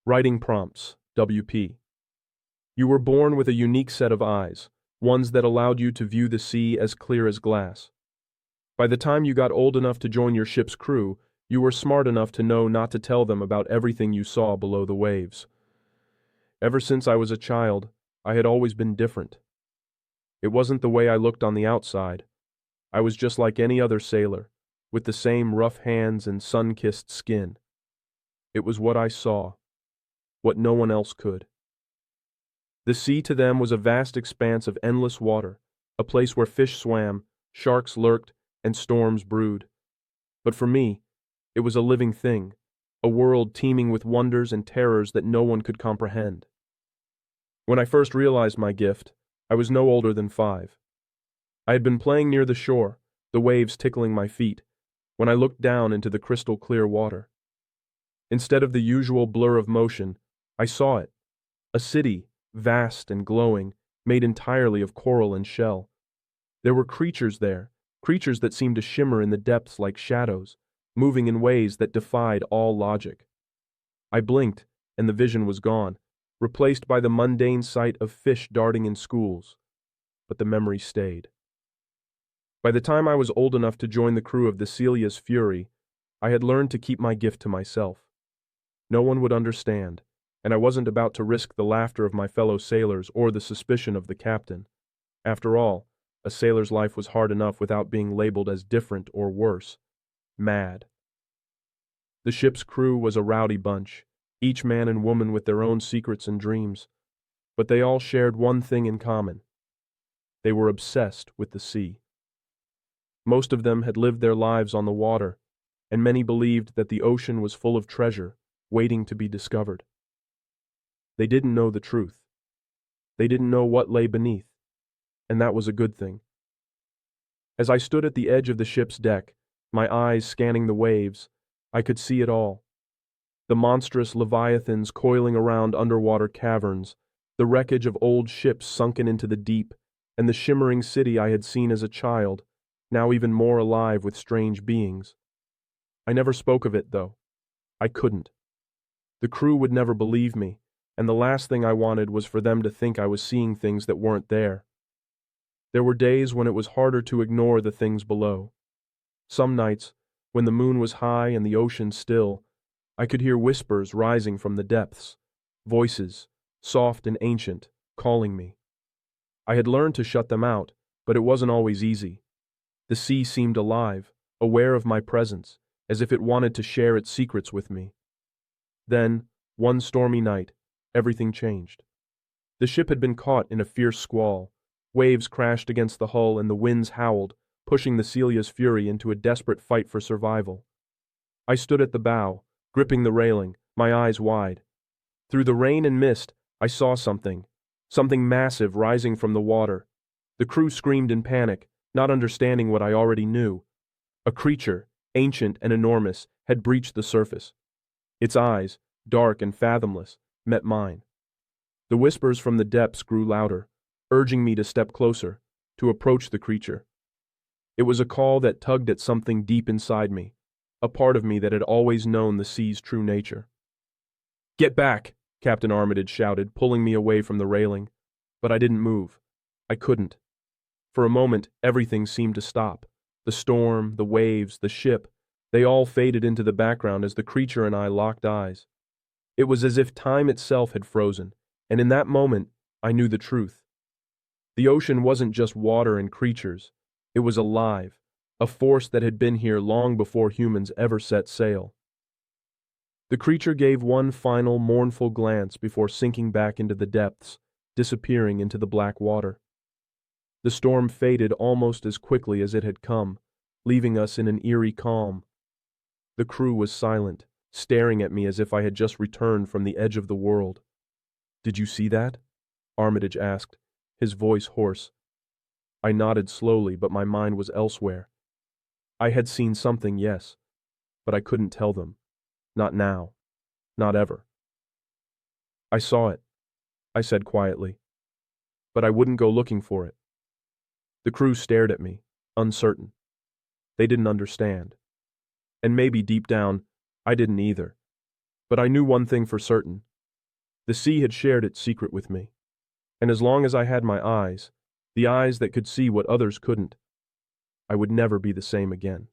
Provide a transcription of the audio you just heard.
Writing Prompts, WP. You were born with a unique set of eyes, ones that allowed you to view the sea as clear as glass. By the time you got old enough to join your ship's crew, you were smart enough to know not to tell them about everything you saw below the waves. Ever since I was a child, I had always been different. It wasn't the way I looked on the outside. I was just like any other sailor, with the same rough hands and sun-kissed skin. It was what I saw, what no one else could. The sea to them was a vast expanse of endless water, a place where fish swam, sharks lurked, and storms brewed. But for me, it was a living thing, a world teeming with wonders and terrors that no one could comprehend. When I first realized my gift, I was no older than 5. I had been playing near the shore, the waves tickling my feet, when I looked down into the crystal clear water. Instead of the usual blur of motion, I saw it, a city, vast and glowing, made entirely of coral and shell. There were creatures there, creatures that seemed to shimmer in the depths like shadows, moving in ways that defied all logic. I blinked, and the vision was gone, replaced by the mundane sight of fish darting in schools. But the memory stayed. By the time I was old enough to join the crew of the Celia's Fury, I had learned to keep my gift to myself. No one would understand, and I wasn't about to risk the laughter of my fellow sailors or the suspicion of the captain. After all, a sailor's life was hard enough without being labeled as different or worse, mad. The ship's crew was a rowdy bunch, each man and woman with their own secrets and dreams, but they all shared one thing in common. They were obsessed with the sea. Most of them had lived their lives on the water, and many believed that the ocean was full of treasure, waiting to be discovered. They didn't know the truth. They didn't know what lay beneath, and that was a good thing. As I stood at the edge of the ship's deck, my eyes scanning the waves, I could see it all. The monstrous leviathans coiling around underwater caverns, the wreckage of old ships sunken into the deep, and the shimmering city I had seen as a child, now even more alive with strange beings. I never spoke of it, though. I couldn't. The crew would never believe me, and the last thing I wanted was for them to think I was seeing things that weren't there. There were days when it was harder to ignore the things below. Some nights, when the moon was high and the ocean still, I could hear whispers rising from the depths, voices, soft and ancient, calling me. I had learned to shut them out, but it wasn't always easy. The sea seemed alive, aware of my presence, as if it wanted to share its secrets with me. Then, one stormy night, everything changed. The ship had been caught in a fierce squall. Waves crashed against the hull and the winds howled, pushing the Celia's Fury into a desperate fight for survival. I stood at the bow, gripping the railing, my eyes wide. Through the rain and mist, I saw something massive rising from the water. The crew screamed in panic, not understanding what I already knew. A creature, ancient and enormous, had breached the surface. Its eyes, dark and fathomless, met mine. The whispers from the depths grew louder, urging me to step closer, to approach the creature. It was a call that tugged at something deep inside me, a part of me that had always known the sea's true nature. "Get back!" Captain Armitage shouted, pulling me away from the railing. But I didn't move. I couldn't. For a moment, everything seemed to stop. The storm, the waves, the ship, they all faded into the background as the creature and I locked eyes. It was as if time itself had frozen, and in that moment, I knew the truth. The ocean wasn't just water and creatures. It was alive, a force that had been here long before humans ever set sail. The creature gave one final mournful glance before sinking back into the depths, disappearing into the black water. The storm faded almost as quickly as it had come, leaving us in an eerie calm. The crew was silent, staring at me as if I had just returned from the edge of the world. "Did you see that?" Armitage asked, his voice hoarse. I nodded slowly, but my mind was elsewhere. I had seen something, yes, but I couldn't tell them. Not now. Not ever. "I saw it," I said quietly, "but I wouldn't go looking for it." The crew stared at me, uncertain. They didn't understand. And maybe deep down, I didn't either. But I knew one thing for certain. The sea had shared its secret with me. And as long as I had my eyes, the eyes that could see what others couldn't, I would never be the same again.